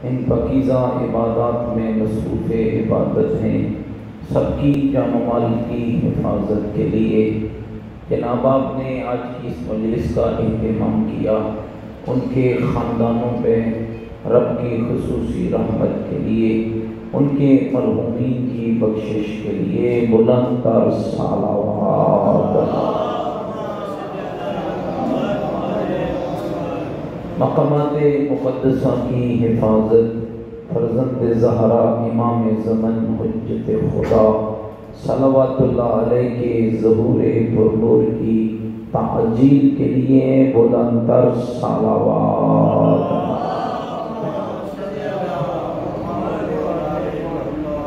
ان پاکیزہ عبادات میں مصروف عبادت ہیں، سب کی جان و مال کی حفاظت کے لیے جناب آپ نے آج کی اس مجلس کا اہتمام کیا، ان کے خاندانوں پہ رب کی خصوصی رحمت کے لیے، ان کے مرحومین کی بخشش کے لیے بلند تر صلوات۔ مقامات مقدسہ کی حفاظت فرزند زہرا امام زمن حجت خدا صلوات اللہ علیہ کے ظہور پرنور کی تعجیل کے لیے بلند تر صلوات۔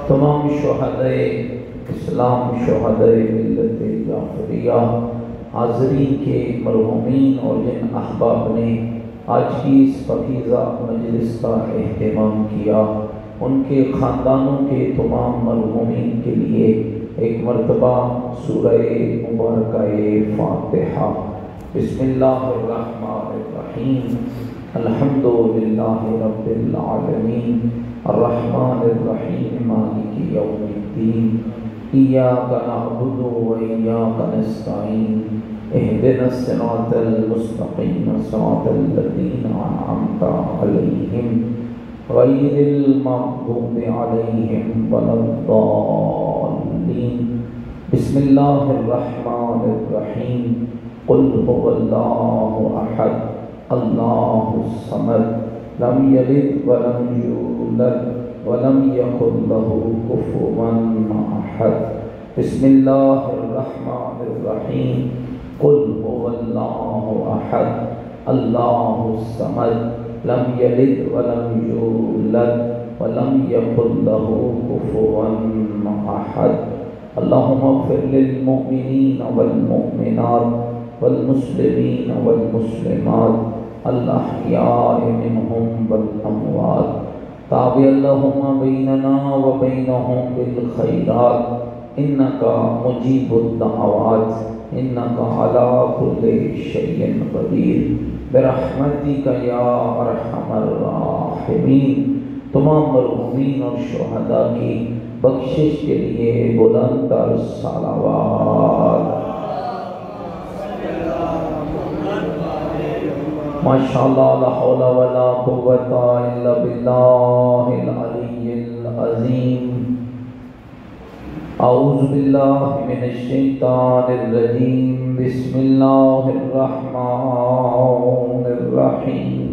تمام شہدائے اسلام، شہدائے ملت جعفریہ، حاضرین کے مرحومین اور جن احباب نے آج کی اس پاکیزہ مجلس کا اہتمام کیا، ان کے خاندانوں کے تمام مرحومین کے لیے ایک مرتبہ سورہ مبارکہ فاتحہ۔ بسم اللہ الرحمن الرحیم، الحمدللہ رب العالمین، الرحمن الرحیم، مالک یوم الدین، ایاک نعبد و ایاک نستعین، اہدنا الصراط المستقیم، صراط الذین انعمت علیہم غیر المغضوب علیہم ولا الضالین۔ بسم اللہ الرحمن الرحیم، قل هو اللہ احد اللہ الصمد لم یلد ولم یولد ولم یکن له کفوا احد۔ بسم اللہ الرحمن الرحیم، قل هو اللہ احد اللہ الصمد لم یلد ولم یولد ولم یکن له کفوا احد۔ اللہم اغفر للمؤمنین والمؤمنات والمسلمین والمسلمات الاحیاء منہم والاموات، تابع اللہم بیننا وبینہم بالخیرات انکا مجیب الدعوات انکا علی کل شیء قدیر برحمتک یا ارحم الراحمین۔ تمام مرحومین اور شہداء کی بخشش کے لیے بلند تر صلوات۔ ماشاءاللہ، لا حول ولا قوۃ الا باللہ العلی العظیم۔ اعوذ باللہ من الشیطان الرجیم، بسم اللہ الرحمن الرحیم۔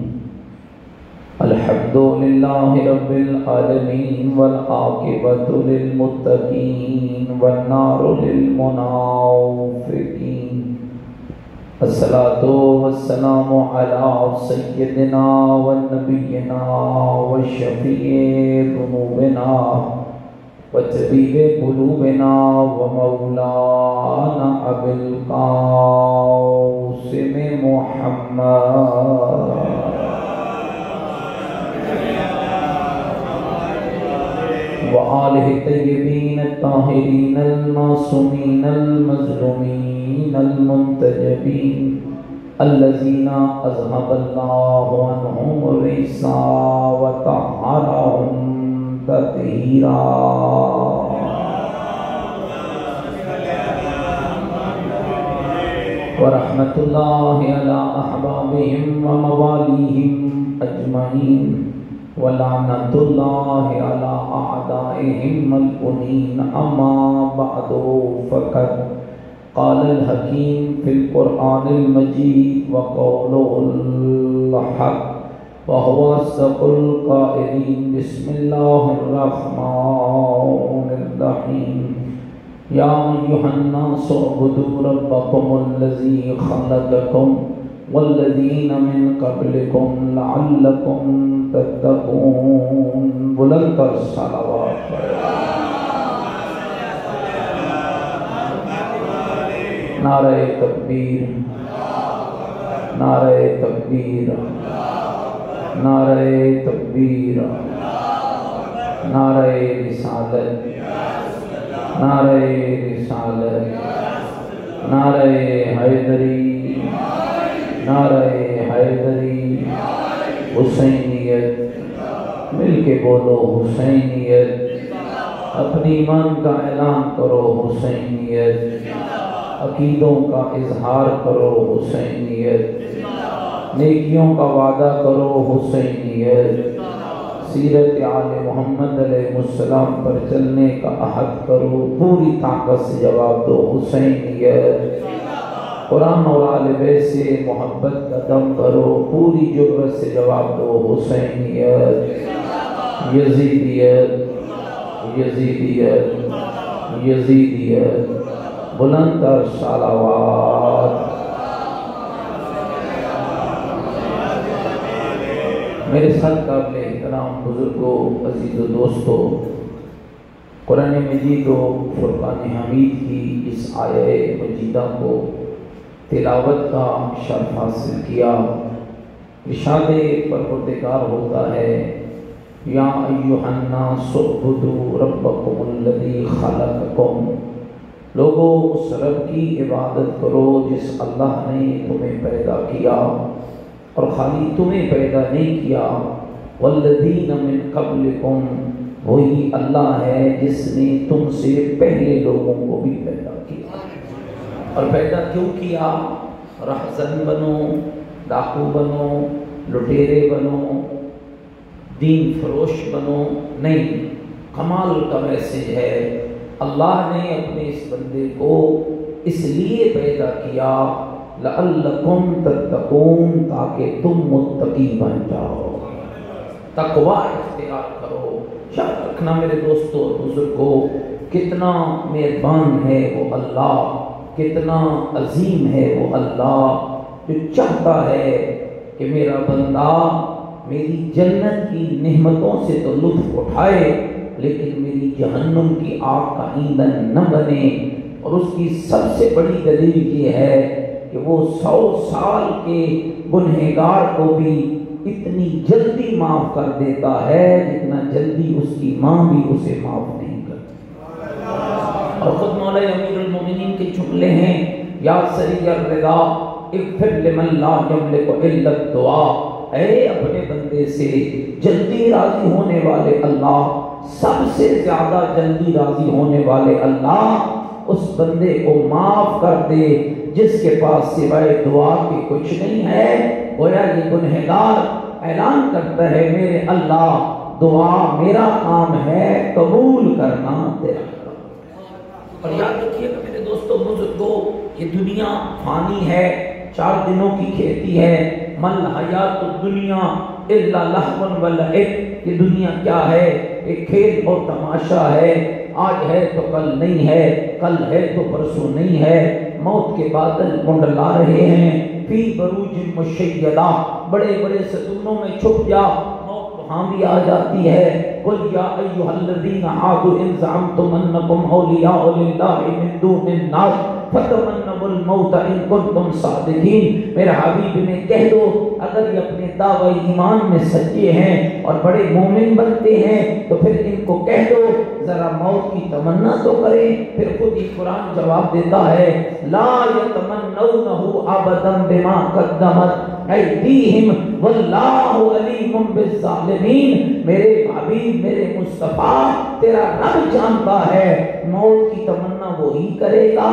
الحمدللہ رب العالمین والعاقبۃ للمتقین والنار للمنافقین۔ الصلاۃ والسلام علی سیدنا ونبینا وشفیع ذنوبنا وطبیب قلوبنا ومولانا ابی القاسم محمد وآلہ الطیبین الطاہرین المعصومین المظلومین المنتجبین الذین اذھب اللہ عنہم الرجس وطہرہم تطہیرا۔ ورحمۃ اللہ علی احبابہم وموالیہم اجمعین، ولعنۃ اللہ علی اعدائہم ملعونین۔ اما بعد فقد قال الحکیم فی القرآن المجید وقولہ الحق وهو أصدق القائلين۔ بسم الله الرحمن الرحيم، يا أيها الناس اعبدوا ربكم الذي خلقكم والذين من قبلكم لعلكم تتقون۔ بلند تر صلوات۔ نعرہ تکبیر، نعرہ تکبیر، نعرہ تکبیر، نعرہ رسالت، نعرہ رسالت، نعرہ حیدری، نعرہ حیدری، حسینیت، مل کے بولو حسینیت، اپنی ایمان کا اعلان کرو حسینیت، عقیدوں کا اظہار کرو حسینیت، نیکیوں کا وعدہ کرو حسینیت، سیرت آل محمد علیہ السلام پر چلنے کا عہد کرو، پوری طاقت سے جواب دو حسینیت، قرآن اور آل بیت سے محبت کا دم کرو، پوری جرأت سے جواب دو حسینیت، یزیدیت یزیدیت یزیدیت، بلند تر صلوات۔ میرے ساتھ قابل احترام بزرگوں، عزیز و دوستوں، قرآن مجید و فرقان حمید کی اس آیہ مجیدہ کو تلاوت کا شرف حاصل کیا۔ ارشاد پروردگار ہوتا ہے یا ایھا الناس اعبدوا ربکم الذی خلقکم، لوگو اس رب کی عبادت کرو جس اللہ نے تمہیں پیدا کیا، اور خالی تمہیں پیدا نہیں کیا، والذین من قبلکم، وہی اللہ ہے جس نے تم سے پہلے لوگوں کو بھی پیدا کیا۔ اور پیدا کیوں کیا؟ رہزن بنو، ڈاکو بنو، لٹیرے بنو، دین فروش بنو، نہیں، کمال کا میسج ہے۔ اللہ نے اپنے اس بندے کو اس لیے پیدا کیا لعلکم تتقون، تاکہ تم متقی بن جاؤ، تقوی اختیار کرو۔ یاد رکھنا میرے دوستوں اور بزرگوں، کتنا مہربان ہے وہ اللہ، کتنا عظیم ہے وہ اللہ، جو چاہتا ہے کہ میرا بندہ میری جنت کی نعمتوں سے تو لطف اٹھائے، لیکن میری جہنم کی آگ کا ایندھن نہ بنے۔ اور اس کی سب سے بڑی دلیل یہ ہے کہ وہ 100 سال کے گنہگار کو بھی اتنی جلدی معاف کر دیتا ہے جتنا جلدی اس کی ماں بھی اسے معاف نہیں کرتی۔ اور خود مولا امیر المومنین کے جملے ہیں، یا سریع الرضا اغفر لمن لا یملک الا الدعاء، اے اپنے بندے سے جلدی راضی ہونے والے اللہ، سب سے زیادہ جلدی راضی ہونے والے اللہ، اس بندے کو معاف کر دے جس کے پاس سوائے دعا کے کچھ نہیں ہے۔ گویا یہ گنہگار اعلان کرتا ہے میرے اللہ، دعا میرا کام ہے، قبول کرنا تیرا کام۔ اور یاد رکھیے کہ میرے دوستوں بزرگوں، یہ دنیا فانی ہے، 4 دنوں کی کھیتی ہے۔ مل حیات الدنیا الا لہو و لعب، یہ دنیا کیا ہے؟ ایک کھیل اور تماشا ہے، آج ہے تو کل نہیں ہے، کل ہے تو پرسوں نہیں ہے۔ موت کے بادل منڈلا رہے ہیں، فی بروج مشیدہ، بڑے بڑے ستونوں میں چھپ جا، موت وہاں بھی آ جاتی ہے۔ قل یا ایھا الذین عادوا ان زعمتم انکم اولیاء للہ من دون الناس فتمنوا الموت ان کنتم صادقین، میرے حبیب نے کہہ دو اگر یہ اپنے دعوی ایمان میں سچے ہیں اور بڑے مومن بنتے ہیں تو پھر ان کو کہہ دو ذرا موت کی تمنا تو کریں۔ پھر خود ہی قرآن جواب دیتا ہے لا یتمنونہ ابدا بما قدمت ایدیہم واللہ علیم بالظالمین، میرے حبیب میرے مصطفیٰ تیرا رب جانتا ہے موت کی تمنا وہی کرے گا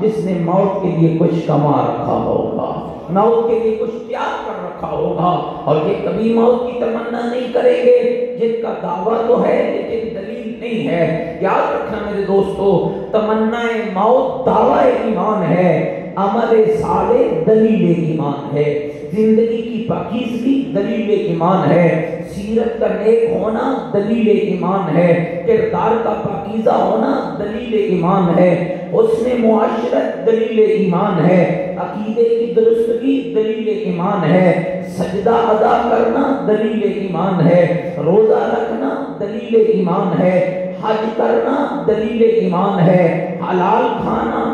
جس نے موت کے لیے کچھ کما رکھا ہوگا، موت کے لیے کچھ تیار کر رکھا ہوگا۔ اور یہ کبھی موت کی تمنا نہیں کریں گے جن کا دعویٰ تو ہے لیکن دلیل نہیں ہے۔ یاد رکھنا میرے دوستو، تمنا موت دعویٰ ایمان ہے، عمل صالح دلیل ایمان ہے، زندگی کی پاکیزگی دلیل ایمان ہے، سیرت کا نیک ہونا دلیل ایمان ہے، کردار کا پاکیزہ ہونا دلیل ایمان ہے، حسن معاشرت دلیل ایمان ہے، عقیدے کی درستگی دلیل ایمان ہے، سجدہ ادا کرنا دلیل ایمان ہے، روزہ رکھنا دلیل ایمان ہے، حج کرنا دلیل ایمان ہے، حلال کھانا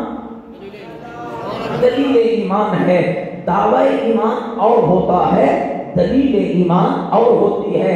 دلیل ایمان ہے۔ دعوی ایمان اور ہوتا ہے، دلیل ایمان اور ہوتی ہے۔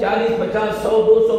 40, 50, 100, 200,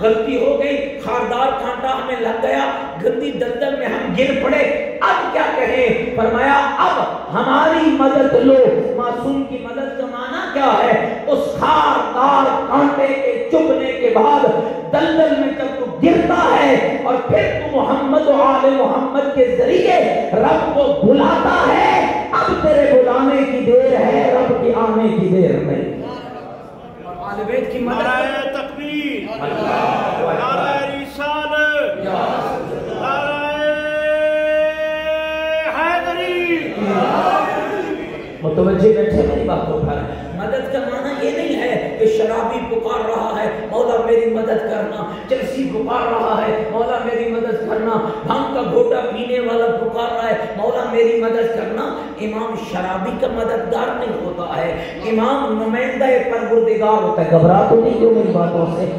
غلطی ہو گئی، خاردار کانٹا ہمیں لگ گیا، گندی دلدل میں ہم گر پڑے، اب کیا کہیں؟ فرمایا اب ہماری مدد لو۔ معصوم کی مدد کا معنی کیا ہے؟ اس خاردار کانٹے کے چبھنے کے بعد دلدل میں جب تو گرتا ہے اور پھر تو محمد و آل محمد کے ذریعے رب کو بلاتا ہے، اب تیرے بلانے کی دیر ہے، رب کے آنے کی دیر نہیں۔ آل بیت کی مدد، نعرہ تکبیر، نعرہ رسالت، نعرہ حیدری۔ متوجہ بیٹھے میری باتوں پر۔ مدد کا معنی یہ نہیں ہے کہ شرابی پکار رہا ہے مولا میری مدد کرنا، چرسی پکار رہا ہے مولا میری مدد کرنا، بھنگ کا گھوٹا پینے والا پکار رہا ہے مولا میری مدد کرنا۔ امام شرابی کا مددگار نہیں ہوتا ہے، امام نمائندہ پروردگار ہوتا ہے۔ گھبرا تو نہیں ہو میری باتوں سے؟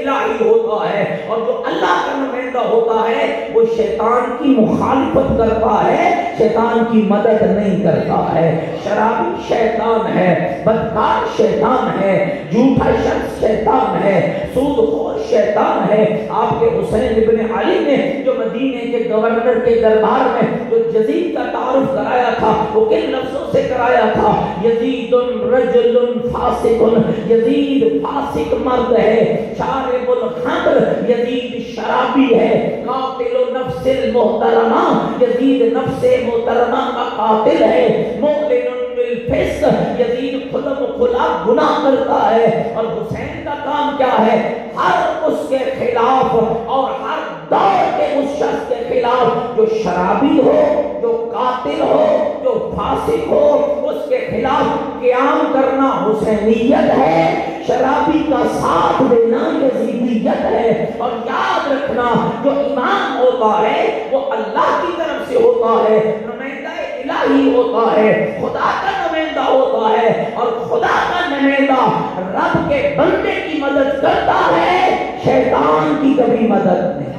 الہی ہوتا ہے، اور جو اللہ کا نمائندہ ہوتا ہے وہ شیطان کی مخالفت کرتا ہے، شیطان کی مدد نہیں کرتا ہے۔ شرابی شیطان ہے، بدکار شیطان ہے، جھوٹا شخص شیطان ہے، سود خور شیطان ہے۔ آپ کے حسین ابن علی نے جو مدینے کے گورنر کے دربار میں جو یزید کا تعارف کرایا تھا وہ کن لفظوں سے کرایا تھا؟ یزید رجل فاسق، یزید فاسق مرد ہے، شارب الخمر، یزید شرابی ہے، قاتل نفس المحترمہ، یزید نفس محترمہ کا قاتل ہے، مؤمن بالفسق، یزید خلم خلا گناہ کرتا ہے۔ اور حسین کا کام کیا ہے؟ ہر اس کے خلاف اور ہر دور کے اس شخص کے خلاف جو شرابی ہو، جو قاتل ہو، جو فاسق ہو، اس کے خلاف قیام کرنا حسینیت ہے، شرابی کا ساتھ دینا یزیدیت ہے۔ اور یاد رکھنا جو امام ہوتا ہے وہ اللہ کی طرف سے ہوتا ہے، نمائندہ الہی ہوتا ہے، خدا کا نمائندہ ہوتا ہے، اور خدا کا نمائندہ رب کے بندے کی مدد کرتا ہے، شیطان کی کبھی مدد نہیں۔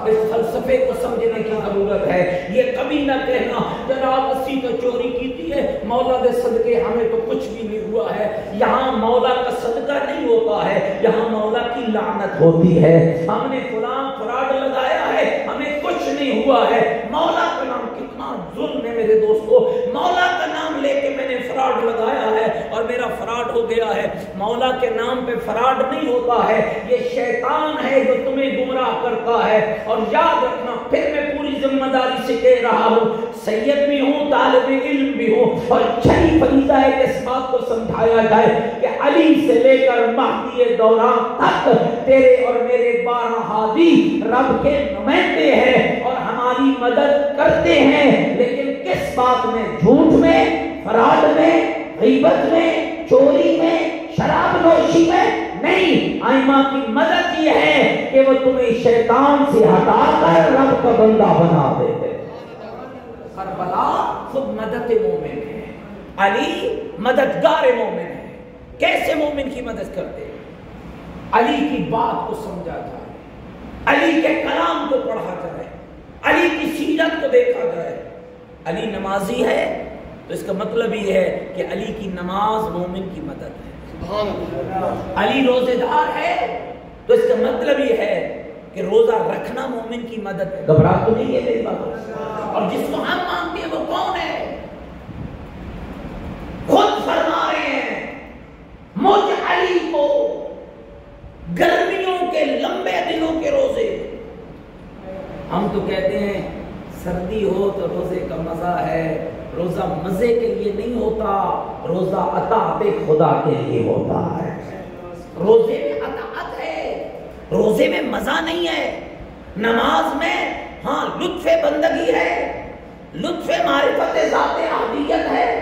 اس فلسفے کو سمجھنے کی ضرورت ہے۔ یہ کبھی نہ کہنا جناب اسی تو چوری کی تھی ہے، مولا دے صدقے ہمیں تو کچھ بھی نہیں ہوا ہے۔ یہاں مولا کا صدقہ نہیں ہوتا ہے، یہاں مولا کی لعنت ہوتی ہے۔ ہم نے فلاں فراڈ لگایا ہے، ہمیں کچھ نہیں ہوا ہے۔ مولا کا نام کتنا ظلم ہے میرے دوستو، مولا کا نام لے کے میں نے فراڈ لگایا ہے اور میرا فراڈ ہو گیا ہے۔ مولا کے نام پہ فراڈ نہیں ہوتا ہے، یہ شیطان ہے جو تمہیں گمراہ کرتا ہے۔ اور یاد رکھنا، پھر میں پوری ذمہ داری سے کہہ رہا ہوں، سید بھی ہوں، طالب علم بھی ہوں، اور چھری فریضہ ہے کہ اس بات کو سمجھایا جائے کہ علی سے لے کر مہدی دوران تک تیرے اور میرے 12 ہادی رب کے نمائندے ہیں اور ہماری مدد کرتے ہیں، لیکن کس بات میں؟ جھوٹ میں، فراڈ میں، غیبت میں، چوری میں، شراب نوشی میں نہیں۔ ائمہ کی مدد یہ ہے کہ وہ تمہیں شیطان سے ہٹا کر رب کا بندہ بنا دیتے۔ کربلا خود مدد مومن ہے، علی مددگار مومن ہے۔ کیسے مومن کی مدد کرتے؟ علی کی بات کو سمجھا جائے، علی کے کلام کو پڑھا جائے، علی کی سیرت کو دیکھا جائے۔ علی نمازی ہے تو اس کا مطلب یہ ہے کہ علی کی نماز مومن کی مدد ہے۔ علی روزے دار ہے تو اس کا مطلب یہ ہے کہ روزہ رکھنا مومن کی مدد ہے۔ گھبرا تو نہیں ہے میری بات؟ اور جس کو ہم مانتے ہیں وہ کون ہے؟ خود فرما رہے ہیں مجھ علی کو گرمیوں کے لمبے دنوں کے روزے، ہم تو کہتے ہیں سردی ہو تو روزے کا مزہ ہے، روزہ مزے کے لیے نہیں ہوتا، روزہ اطاعت خدا کے لیے ہوتا ہے۔ روزے میں اطاعت ہے، روزے میں مزہ نہیں ہے۔ نماز میں ہاں لطف بندگی ہے، لطف معرفت ذات احدیت ہے۔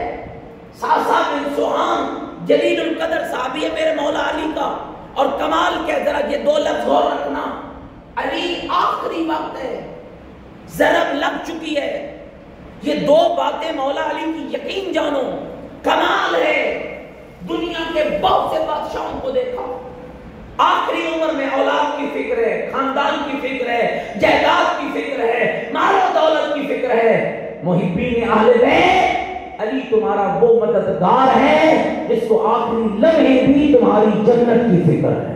ساسا بن سہام جلیل القدر صحابی ہے میرے مولا علی کا، اور کمال کے ذرا یہ 2 لفظ غور رکھنا، علی آخری وقت ہے، ضرب لگ چکی ہے، یہ 2 باتیں مولا علی کی یقین جانو، کمال ہے۔ دنیا کے بہت سے بادشاہوں کو دیکھا، آخری عمر میں اولاد کی فکر ہے، خاندان کی فکر ہے، جائیداد کی فکر ہے، مال و دولت کی فکر ہے۔ محبین اہل بیت علی تمہارا وہ مددگار ہے جس کو آخری لمحے بھی تمہاری جنت کی فکر ہے،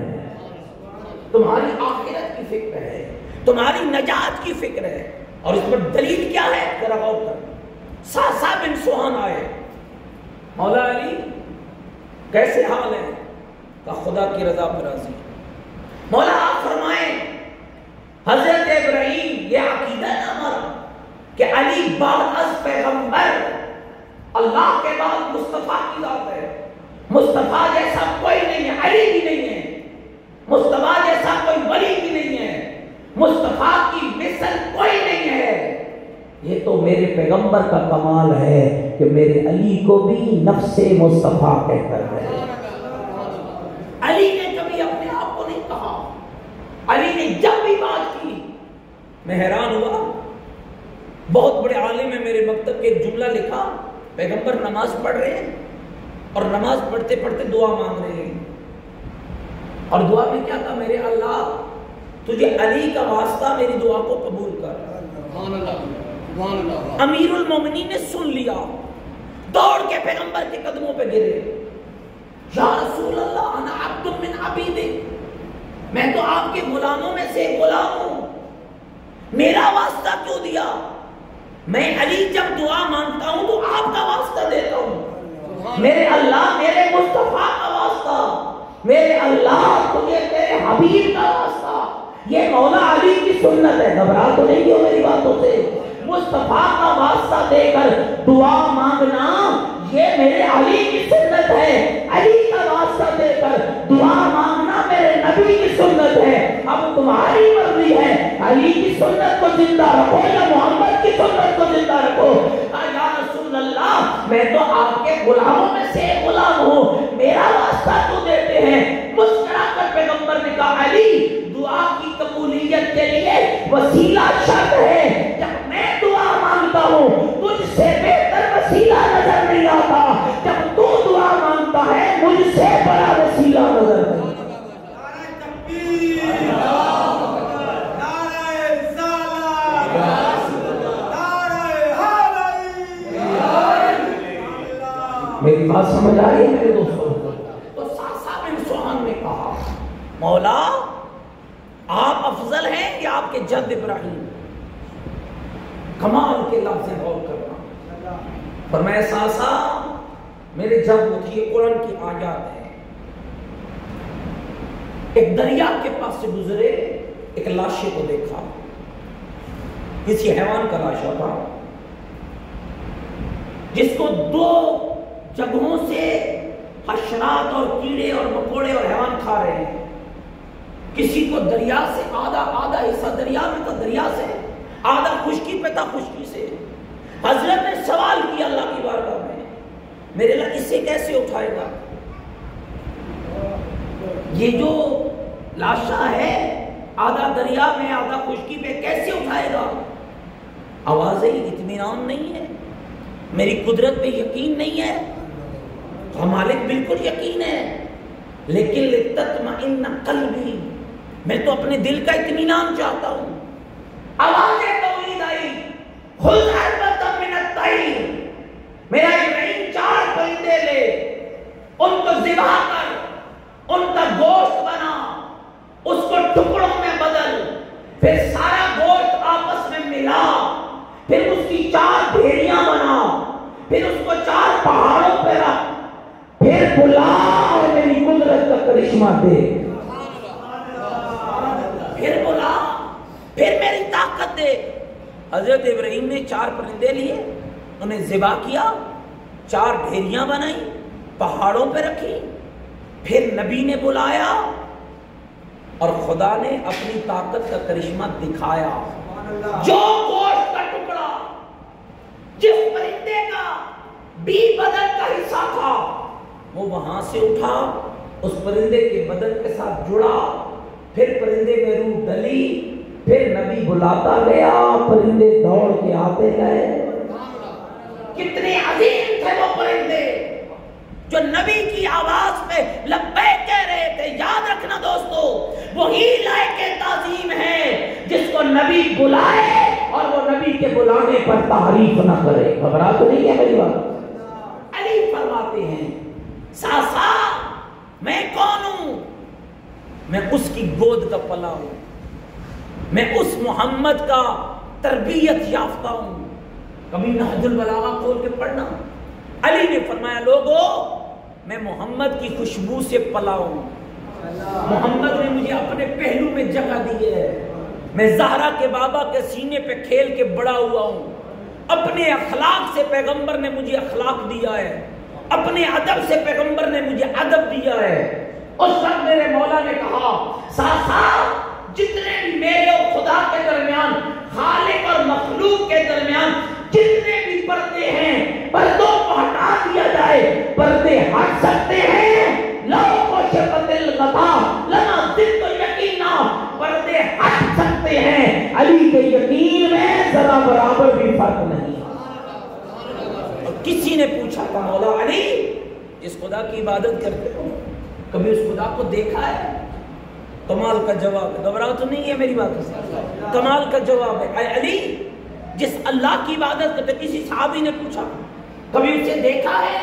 تمہاری آخرت کی فکر ہے، تمہاری نجات کی فکر ہے۔ اور اس پر دلیل کیا ہے؟ ذرا غور کر۔ ساسا بن سوہان آئے، مولا علی کیسے حال ہے؟ کہ خدا کی رضا پر راضی۔ مولا آپ فرمائیں حضرت ابراہیم یہ عقیدہ نہ ہمارا کہ علی بعد از پیغمبر اللہ کے بعد مصطفیٰ کی ذات ہے، مصطفیٰ جیسا کوئی نہیں ہے، علی بھی نہیں ہے، مصطفیٰ جیسا کوئی ولی بھی نہیں ہے، مصطفیٰ کی مثل کوئی نہیں ہے۔ یہ تو میرے پیغمبر کا کمال ہے کہ میرے علی کو بھی نفس مصطفیٰ کہہ کر ہے۔ علی نے کبھی اپنے آپ کو نہیں کہا، علی نے جب بھی بات کی میں حیران ہوا۔ بہت بڑے عالم ہے میرے مکتب کے، ایک جملہ لکھا، پیغمبر نماز پڑھ رہے ہیں اور نماز پڑھتے پڑھتے دعا مانگ رہے ہیں، اور دعا میں کیا کہا؟ میرے اللہ تجھے علی کا واسطہ میری دعا کو قبول کر۔ امیر المومنین نے سن لیا، دوڑ کے پیغمبر کے قدموں پہ گرے، یا رسول اللہ انا عبد من عبیدک، میں تو آپ کے غلاموں میں سے غلام ہوں، میرا واسطہ کیوں دیا؟ میں علی جب دعا مانگتا ہوں تو آپ کا واسطہ دیتا ہوں، میرے اللہ میرے مصطفیٰ کا واسطہ، میرے اللہ تجھے تیرے حبیب کا واسطہ۔ یہ مولا علی کی سنت ہے، گھبرا تو نہیں ہو میری باتوں سے۔ مصطفیٰ کا واسطہ دے کر دعا مانگنا یہ میرے علی کی سنت ہے، علی کا واسطہ دے کر دعا مانگنا میرے نبی کی سنت ہے۔ اب تمہاری مرضی ہے، علی کی سنت کو زندہ رکھو یا محمد کی سنت کو زندہ رکھو۔ یا رسول اللہ میں تو آپ کے غلاموں میں سے غلام ہوں، میرا واسطہ تو دیتے ہیں۔ مسکرا کر پیغمبر نے کہا علی دعا کی قبولیت کے لیے وسیلہ شرط ہے، جب میں دعا مانگتا ہوں تجھ سے بہتر وسیلہ نظر نہیں آتا، جب تو دعا مانگتا ہے مجھ سے بڑا وسیلہ نظر نہیں آتا۔ میری بات سمجھ آ رہی ہے میرے دوستوں؟ تو ساسا بن سوہان نے کہا مولا آپ افضل ہیں یا آپ کے جد ابراہیم؟ کمال کے لفظ غور کرنا۔ فرمایا ساسا میرے جد اٹھیے، قرآن کی آیات ہے، ایک دریا کے پاس سے گزرے، ایک لاشے کو دیکھا، کسی حیوان کا لاشا تھا جس کو دو جگہوں سے حشرات اور کیڑے اور مکوڑے اور حیوان کھا رہے ہیں۔ کسی کو دریا سے آدھا حصہ دریا میں تھا، دریا سے آدھا خشکی پہ تھا، خشکی سے۔ حضرت نے سوال کیا اللہ کی بارگاہ میں، میرے اللہ اسے کیسے اٹھائے گا؟ یہ جو لاشا ہے آدھا دریا میں آدھا خشکی پہ کیسے اٹھائے گا؟ آوازیں اطمینان نہیں ہے، میری قدرت پہ یقین نہیں ہے، مالک بالکل یقین ہے، لیکن لتطمئن قلبی، میں تو اپنے دل کا اطمینان چاہتا ہوں۔ آوازیں توحید آئی، خذ حبۃ من الطیر، میرا ابراہیم 4 پرندے لے، ان کو ذبح کر، ان کا گوشت بنا، اس کو ٹکڑوں میں بدل، پھر سارا گوشت آپس میں ملا، پھر اس کی 4 ڈھیریاں بنا، پھر اس کو 4 پہاڑوں پہ رکھ، پھر بلا اور میری قدرت کا کرشمہ دے، پھر بلا، پھر میری طاقت دے۔ حضرت ابراہیم نے 4 پرندے لیے، انہیں ذبح کیا، 4 ڈھیریاں بنائی، پہاڑوں پہ رکھی، پھر نبی نے بلایا اور خدا نے اپنی طاقت کا کرشمہ دکھایا۔ جو گوشت کا ٹکڑا جس پرندے کا بی بدن کا حصہ تھا وہ وہاں سے اٹھا، اس پرندے کے بدن کے ساتھ جڑا، پھر پرندے میں روح ڈلی، پھر نبی بلاتا گیا، پرندے دوڑ کے آتے گئے۔ کتنے عظیم تھے وہ پرندے جو نبی کی آواز پہ لبیک کہہ رہے تھے۔ یاد رکھنا دوستو، وہی لائق تعظیم ہے جس کو نبی بلائے اور وہ نبی کے بلانے پر تعریف نہ کرے۔ گھبرا تو نہیں ہے میری بات؟ میں اس کی گود کا پلا ہوں، میں اس محمد کا تربیت یافتہ ہوں۔ کبھی نہج البلاغہ کھول کے پڑھنا، علی نے فرمایا لوگو میں محمد کی خوشبو سے پلا ہوں، محمد نے مجھے اپنے پہلو میں جگہ دی ہے، میں زہرا کے بابا کے سینے پہ کھیل کے بڑا ہوا ہوں، اپنے اخلاق سے پیغمبر نے مجھے اخلاق دیا ہے، اپنے ادب سے پیغمبر نے مجھے ادب دیا ہے۔ اس وقت میرے مولا نے کہا ساتھ جتنے بھی میرے اور خدا کے درمیان، خالق اور مخلوق کے درمیان جتنے بھی پردے ہیں، پردوں کو ہٹا دیا جائے، پردے ہٹ سکتے ہیں، لو کو شفت الغطا لنا زد یقینا، پردے ہٹ سکتے ہیں، علی کے یقین میں ذرا برابر بھی فرق نہیں۔ اور کسی نے پوچھا کہ مولا علی اس خدا کی عبادت کرتے ہو، کبھی اس خدا کو دیکھا ہے؟ کمال کا جواب ہے، گھبراہ تو نہیں ہے میری بات سے، کمال کا جواب ہے، اے علی جس اللہ کی عبادت کرتے، کسی صحابی نے پوچھا کبھی اسے دیکھا ہے؟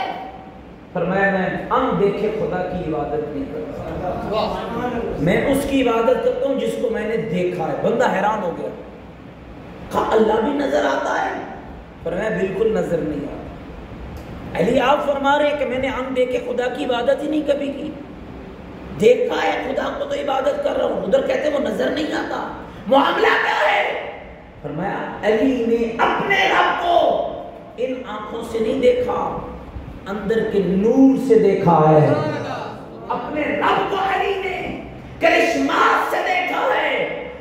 فرمایا میں ان دیکھے خدا کی عبادت نہیں کرتا، میں اس کی عبادت کرتا ہوں جس کو میں نے دیکھا ہے۔ بندہ حیران ہو گیا، کہا اللہ بھی نظر آتا ہے؟ فرمایا بالکل نظر نہیں آتا۔ علی آپ فرما رہے ہیں کہ میں نے ان دیکھے خدا کی عبادت ہی نہیں کبھی کی، دیکھا ہے خدا کو تو عبادت کر رہا ہوں، ادھر کہتے وہ نظر نہیں آتا، معاملہ کیا ہے؟ فرمایا علی نے اپنے رب کو ان آنکھوں سے نہیں دیکھا، اندر کے نور سے دیکھا ہے۔ اپنے رب کو علی نے کرشمات سے دیکھا ہے،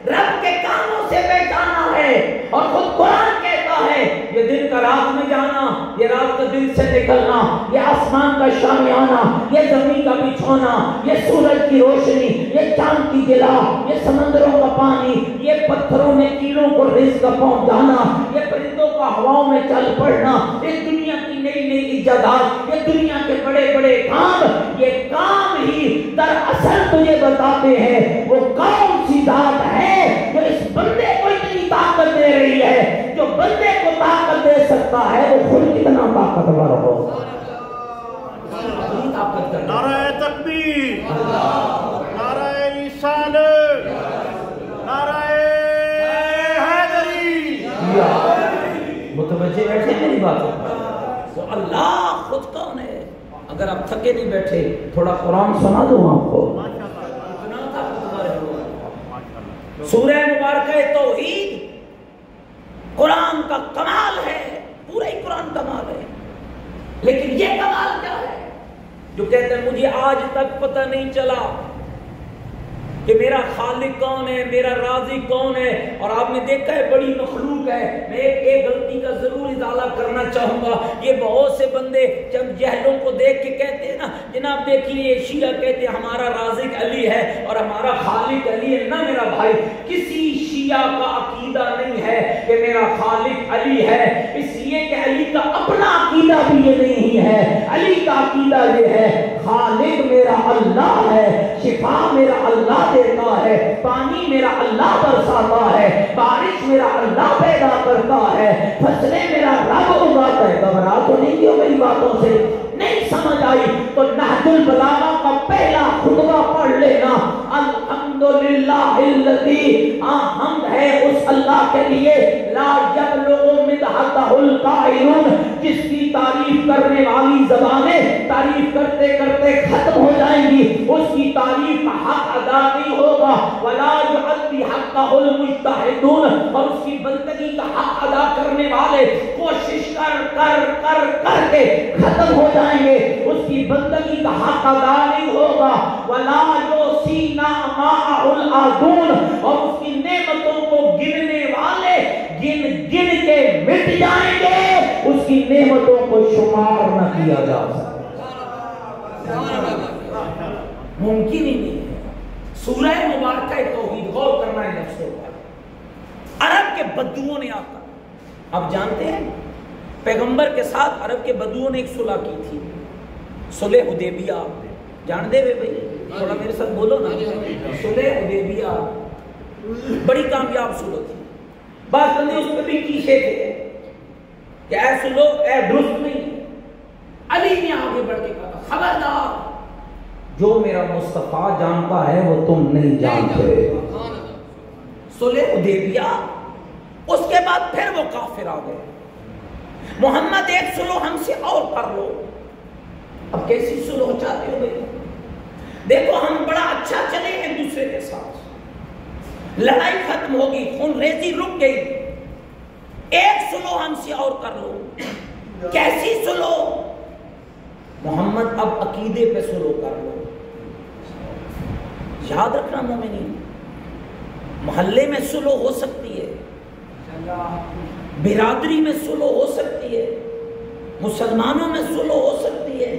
رب کے کاموں سے پہچانا ہے، اور خود قرآن کہتا ہے یہ دن کا رات میں جانا، یہ رات کا دن سے نکلنا، یہ آسمان کا شامیانہ، یہ زمین کا بچھونا، یہ سورج کی روشنی، یہ چاند کی جلا، یہ سمندروں کا پانی، یہ پتھروں میں کیڑوں کو رزق پہنچانا، یہ پرندوں کا ہواؤں میں چل پڑنا، اس دنیا کی نئی نئی ایجادات، یہ دنیا کے بڑے بڑے کام، یہ کام ہی دراصل تجھے بتاتے ہیں وہ کون سی ذات ہے جو اس بندے کو اتنی طاقت دے رہی ہے۔ جو بندے کو طاقت دے سکتا ہے وہ خود کتنا طاقتور ہو۔ نعرہ تکبیر، نعرہ رسالت، نعرہ حیدری۔ متوجہ بیٹھے میری بات تو اللہ خود کون ہے؟ اگر آپ تھکے نہیں بیٹھے تھوڑا قرآن سنا دوں آپ کو۔ سورہ مبارکہ توحید قرآن کا کمال ہے، پورا ہی قرآن کمال ہے، لیکن یہ کمال کیا ہے جو کہتے ہیں مجھے آج تک پتہ نہیں چلا کہ میرا خالق کون ہے، میرا رازق کون ہے۔ اور آپ نے دیکھا ہے بڑی مخلوق ہے۔ میں ایک غلطی کا ضرور ازالہ کرنا چاہوں گا، یہ بہت سے بندے جب جہلوں کو دیکھ کے کہتے ہیں نا جناب دیکھیے یہ شیعہ کہتے ہیں ہمارا رازق علی ہے اور ہمارا خالق علی ہے۔ نہ میرا بھائی، کسی شیعہ کا عقیدہ نہیں ہے کہ میرا خالق علی ہے، اس لیے کہ علی کا اپنا عقیدہ بھی یہ نہیں ہے۔ علی کا عقیدہ یہ ہے خالق میرا اللہ ہے، شفا میرا اللہ دیتا ہے، پانی میرا اللہ برساتا ہے، بارش میرا اللہ پیدا کرتا ہے، فصلیں میرا رب اگاتا ہے۔ گھبرا تو نہیں کیوں میری باتوں سے؟ نہیں سمجھ آئی تو نہج البلاغہ کا پہلا خطبہ پڑھ لینا، الحمدللہ الذی، حمد ہے اس اللہ کے لیے، لا یبلغ مدحتہ القائلون، جس کی تعریف کرنے والی زبانیں تعریف کرتے کرتے ختم ہو جائیں گی، اس کی تعریف کا حق ادا نہیں ہوگا، ولا یؤدی حقہ المجتہدون، اور اس کی بندگی کا حق ادا کرنے والے کوشش کر کر کر کر کے ختم ہو جائیں گے، اس کی بندگی کا حق ادا نہیں ہوگا، ولا یوسی نعماء العادون، اور اس کی نعمتوں کو گننے والے گن گن کے مٹ جائیں گے، اس کی نعمتوں کو شمار نہ کیا جا سکتا، ممکن ہی نہیں ہے۔ سورہ مبارکہ توحید غور کرنا ہے نفسوں پر۔ عرب کے بدوؤں نے آتا، آپ جانتے ہیں پیغمبر کے ساتھ عرب کے بدوؤں نے ایک صلح کی تھی، صلح حدیبیہ، جان دے بھائی تھوڑا میرے ساتھ بولو نا، صلح حدیبیہ بڑی کامیاب صلح تھی۔ بعض بندے اس پہ بھی چیخے تھے کہ اے صلح اے درست نہیں۔ علی نے آگے بڑھ کے کہا خبردار، جو میرا مصطفیٰ جانتا ہے وہ تم نہیں جانتے. صلح حدیبیہ، اس کے بعد پھر وہ کافر آ گئے. محمد ایک صلح ہم سے اور کر لو. اب کیسی صلح چاہتے ہو بھائی؟ دیکھو ہم بڑا اچھا چلے ایک دوسرے کے ساتھ، لڑائی ختم ہوگی، خون ریزی رک گئی، ایک صلح ہم سے اور کر لو. کیسی صلح؟ محمد اب عقیدے پہ صلح کر لو. یاد رکھنا مومنین، محلے میں صلح ہو سکتی ہے، برادری میں صلح ہو سکتی ہے، مسلمانوں میں صلح ہو سکتی ہے،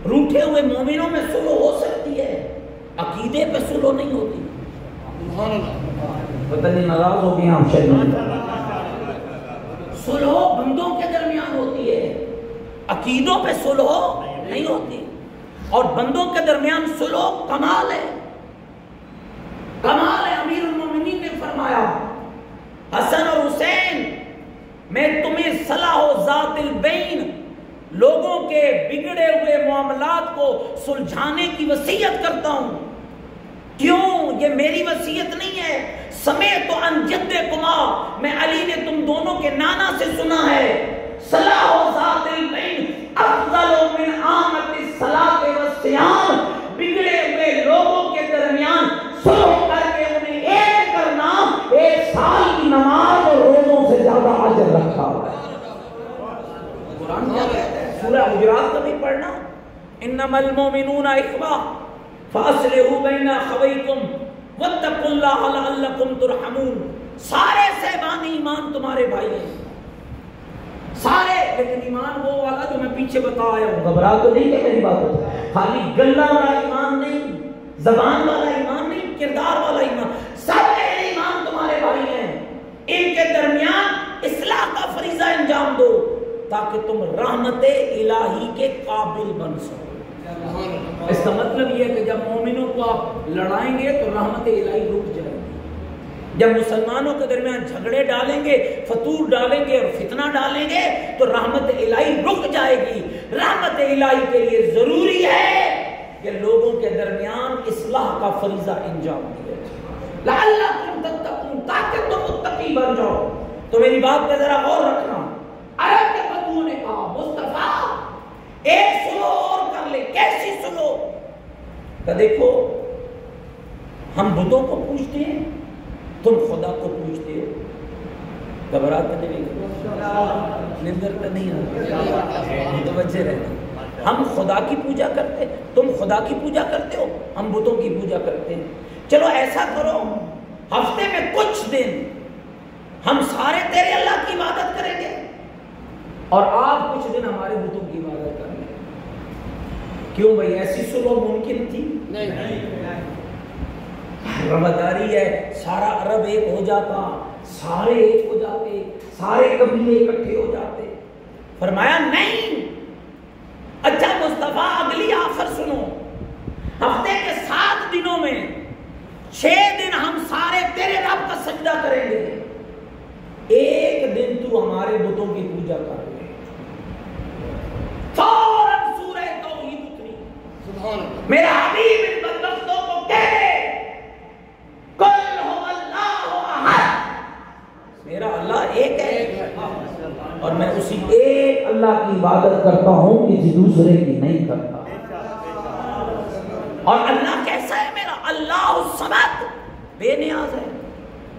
روٹھے ہوئے مومنوں میں صلح ہو سکتی ہے، عقیدے پہ صلح نہیں ہوتی. پتہ نہیں ناراض ہو گئے آپ شاید. صلح بندوں کے درمیان ہوتی ہے، عقیدوں پہ صلح نہیں ہوتی. اور بندوں کے درمیان صلح کمال ہے، کمال ہے. امیر المومنین نے فرمایا حسن اور حسین میں تمہیں صلاح و ذات البین، لوگوں کے بگڑے ہوئے معاملات کو سلجھانے کی وصیت کرتا ہوں. کیوں؟ یہ میری وصیت نہیں ہے، سمیت عن جدکما، میں علی نے تم دونوں کے نانا سے سنا ہے. صلاح و ذات البین افضل من عامت الصلاۃ والصیام، بگڑے ہوئے لوگوں کے درمیان صلح کر کے انہیں ایک کرنا ایک سال کی نماز اور روزوں سے زیادہ اجر رکھا ہوا ہے. قرآن کیا کہتا ہے؟ سورہ حجرات کا بھی پڑھنا، انما المؤمنون اخوہ فاصلحوا بین اخویکم واتقوا اللہ لعلکم ترحمون. سارے صاحبان ایمان تمہارے بھائی ہیں، سارے. لیکن ایمان وہ والا جو میں پیچھے بتا آیا ہوں. گھبرا تو نہیں کہ میری بات ہوتا ہے. خالی گلا والا ایمان نہیں، زبان والا ایمان نہیں، کردار والا ایمان. سب اہل ایمان تمہارے بھائی ہیں. ان کے درمیان اصلاح کا فریضہ انجام دو تاکہ تم رحمت الہی کے قابل بن سکو. اس کا مطلب یہ ہے کہ جب مومنوں کو آپ لڑائیں گے تو رحمت الہی رک جائے گی. جب مسلمانوں کے درمیان جھگڑے ڈالیں گے، فتور ڈالیں گے اور فتنہ ڈالیں گے تو رحمت الہی رک جائے گی. رحمت الہی کے لیے ضروری ہے کہ لوگوں کے درمیان اصلاح کا فریضہ انجام دیا جائے لعلکم تتقون، تاکہ تم متقی بن جاؤ. تو میری بات پہ ذرا غور رکھنا. عرب کے بدو نے کہا مصطفیٰ ایک صلح اور کر لے. کیسی صلح؟ کہ دیکھو ہم بتوں کو پوچھتے ہیں، تم خدا کو پوچھتے ہو. گھبراہٹ نہیں، نندر تو نہیں ہے، متوجہ رہنا. ہم خدا کی پوجا کرتے، تم خدا کی پوجا کرتے ہو، ہم بتوں کی پوجا کرتے ہیں. چلو ایسا کرو، ہفتے میں کچھ دن ہم سارے تیرے اللہ کی عبادت کریں گے اور آپ کچھ دن ہمارے بتوں کی عبادت کریں گے. کیوں بھائی؟ ایسی صلح ممکن تھی؟ نہیں. رواداری ہے، سارا عرب ایک ہو جاتا، سارے ایک ہو جاتے، سارے قبیلے اکٹھے ہو جاتے. فرمایا نہیں. اچھا مصطفیٰ اگلی آفر سنو، ہفتے کے 7 دنوں میں 6 دن ہم سارے تیرے رب کا سجدہ کریں گے، ایک دن تو ہمارے بتوں کی پوجا کر لے. فوراً سورہ توحید اتری. میرا حبیب ان بدبختوں کو کہہ دے قل هو اللہ احد، میرا اللہ ایک ہے اور میں اسی ایک اللہ کی عبادت کرتا ہوں، کسی دوسرے کی نہیں کرتا. اور اللہ کیسا ہے میرا؟ اللہ الصمد، بے نیاز ہے.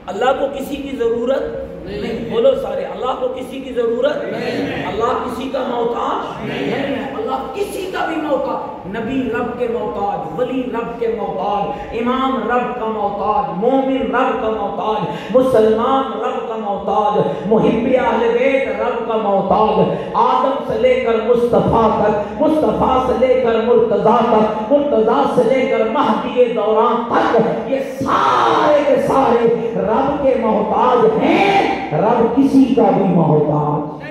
اللہ کو کسی کی ضرورت نہیں. بولو سارے، اللہ کو کسی کی ضرورت نہیں. اللہ کسی کا محتاج نہیں ہے. اللہ کسی کا بھی محتاج. نبی رب کے محتاج، ولی رب کے محتاج، امام رب کا محتاج، مومن رب کا محتاج، مسلمان رب کا محتاج، محب اہل بیت رب کا محتاج. آدم سے لے کر مصطفیٰ تک، مصطفیٰ سے لے کر مرتضیٰ تک، مرتضیٰ سے لے کر مہدی دوران تک، یہ سارے کے سارے رب کے محتاج ہیں. رب کسی کا بھی محتاج.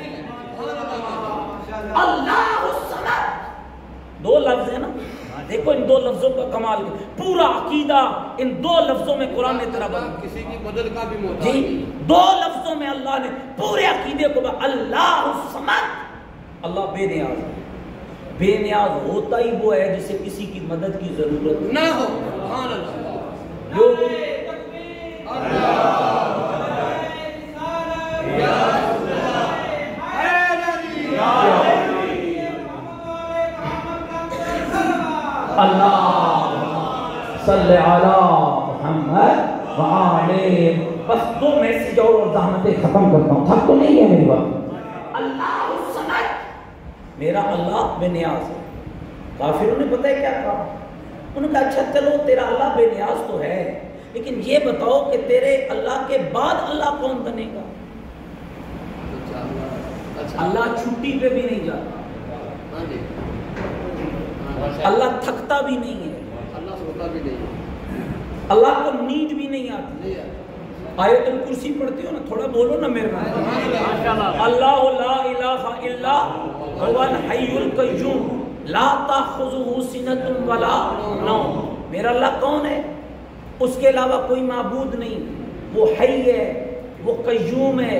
اللہ الصمد، 2 لفظ ہیں نا. دیکھو ان 2 لفظوں کا کمال، پورا عقیدہ ان 2 لفظوں میں قرآن نے طرح بنا. کسی کی مدد کا بھی محتاج. جی 2 لفظوں میں اللہ نے پورے عقیدے کو اللہ الصمد، اللہ بے نیاز ہے. بے نیاز ہوتا ہی وہ ہے جسے کسی کی مدد کی ضرورت نہ ہو. سبحان اللہ. جو اللہ صلی علی محمد وعلی. بس 2 میسج اور زحمتیں ختم کرتا ہوں, تھک تو نہیں ہے میری بات. اللہ الصمد, میرا اللہ بے نیاز ہے. کافروں نے پتہ ہے کیا کہا؟ انہوں نے کہا اچھا چلو تیرا اللہ بے نیاز تو ہے, لیکن یہ بتاؤ کہ تیرے اللہ کے بعد اللہ کون بنے گا؟ اللہ چھٹی پہ بھی نہیں جاتا, اللہ تھکتا بھی نہیں ہے, اللہ سوتا بھی نہیں, اللہ کو نیند بھی نہیں آتی. آیت الکرسی پڑھتی ہو نا, تھوڑا بولو نا میرے بھائی. اللہ لا الہ الا هو الحی القیوم لا تأخذہ سنۃ ولا نوم. میرا اللہ کون ہے؟ اس کے علاوہ کوئی معبود نہیں. وہ حی ہے, وہ قیوم ہے,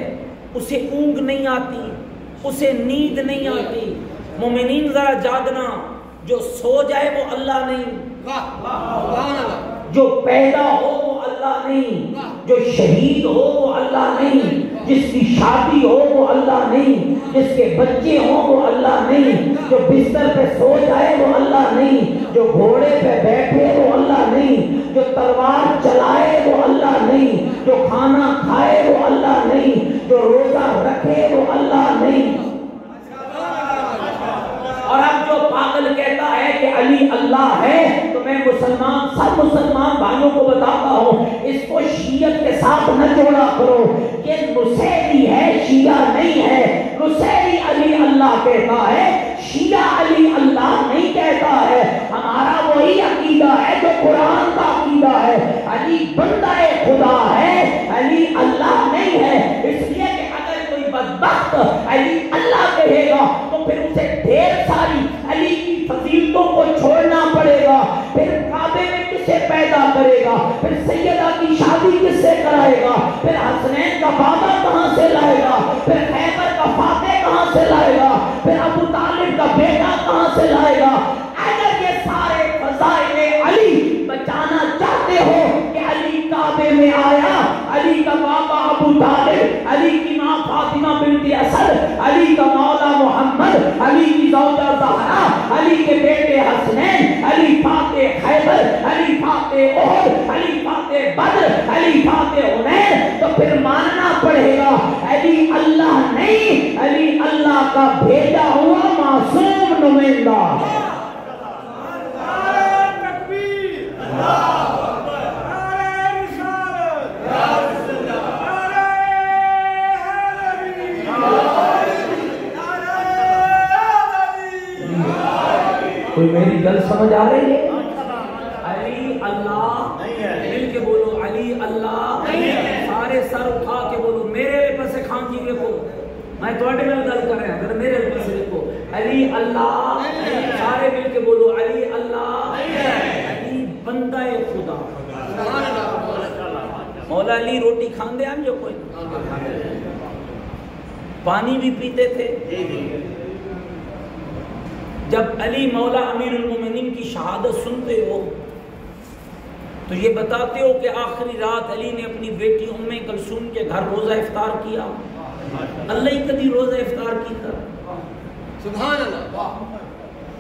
اسے اونگ نہیں آتی, اسے نیند نہیں آتی. مومنین ذرا جاگنا, جو سو جائے وہ اللہ نہیں, جو پیدا ہو وہ اللہ نہیں, جو شہید ہو وہ اللہ نہیں, جس کی شادی ہو وہ اللہ نہیں, جس کے بچے ہوں وہ اللہ نہیں, جو بستر پہ سو جائے وہ اللہ نہیں, جو گھوڑے پہ بیٹھے وہ اللہ نہیں, جو تلوار چلائے وہ اللہ نہیں, جو کھانا کھائے وہ اللہ نہیں, جو روزہ رکھے وہ اللہ نہیں. اور اب جو پاگل کہتا ہے کہ علی اللہ ہے, تو میں مسلمان سب مسلمان بھائیوں کو بتاتا ہوں, اس کو شیعت کے ساتھ نہ جوڑا کرو. یہ نصیری ہے, شیعہ نہیں ہے. نصیری علی اللہ کہتا ہے, شیعہ علی اللہ نہیں کہتا ہے. ہمارا وہی عقیدہ ہے جو قرآن کا عقیدہ ہے. علی بندہ خدا ہے, علی اللہ نہیں ہے. اس لیے کہ اگر کوئی بدبخت علی اللہ کہے گا تو پھر اسے ڈھیر ساری علی کی فضیلتوں کو چھوڑنا پڑے گا. پھر کعبے میں کسے پیدا کرے گا, پھر سیدہ کی شادی کس سے کرائے گا, پھر حسنین کا بابا کہاں سے لائے گا, پھر خیبر کا فاتح کہاں سے لائے گا, پھر ابو طالب کا بیٹا کہاں سے لائے گا. اگر یہ سارے فضائل علی بچانا چاہتے ہو کہ علی کعبے میں آیا, علی کا بابا ابو طالب, علی کی ماں فاطمہ بنت اسد, علی کا مولا محمد, علی کی زوجہ زہرا, علی کے بیٹے حسنین, علی فاتح خیبر, علی فاتح احد, علی فاتح بدر, علی فاتح حنین, تو پھر ماننا پڑے گا علی اللہ نہیں, علی اللہ کا بھیجا ہوا معصوم نمائندہ. کوئی میری گل سمجھ آ رہی ہے؟ علی اللہ, مل کے بولو علی اللہ. سارے سر اٹھا کے بولو, میرے پاسے کھان جی دیکھو, میں تھوڑے میں گل کر رہا ہوں, میرے پاسے دیکھو علی اللہ. سارے مل کے بولو علی اللہ. علی بندہ خدا. مولا علی روٹی کھاندے ہیں جو کوئی پانی بھی پیتے تھے. جب علی مولا امیر المومنین کی شہادت سنتے ہو تو یہ بتاتے ہو کہ آخری رات علی نے اپنی بیٹی ام کلثوم کے گھر روزہ افطار کیا. اللہ ہی کبھی روزہ افطار کیتا. سبحان اللہ.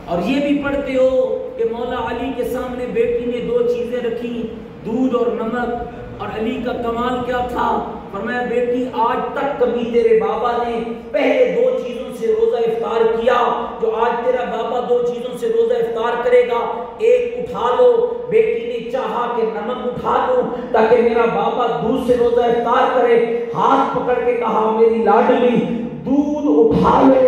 اور یہ بھی پڑھتے ہو کہ مولا علی کے سامنے بیٹی نے 2 چیزیں رکھی, دودھ اور نمک. اور علی کا کمال کیا تھا, فرمایا بیٹی آج تک کبھی تیرے بابا نے پہلے 2 چیزوں سے روزہ افطار کیا جو آج تیرا بابا 2 چیزوں سے روزہ افطار کرے گا. ایک اٹھا لو. بیٹی نے چاہا کہ نمک اٹھا لو تاکہ میرا بابا دودھ سے روزہ افطار کرے. ہاتھ پکڑ کے کہا میری لاڈلی دودھ اٹھا لو.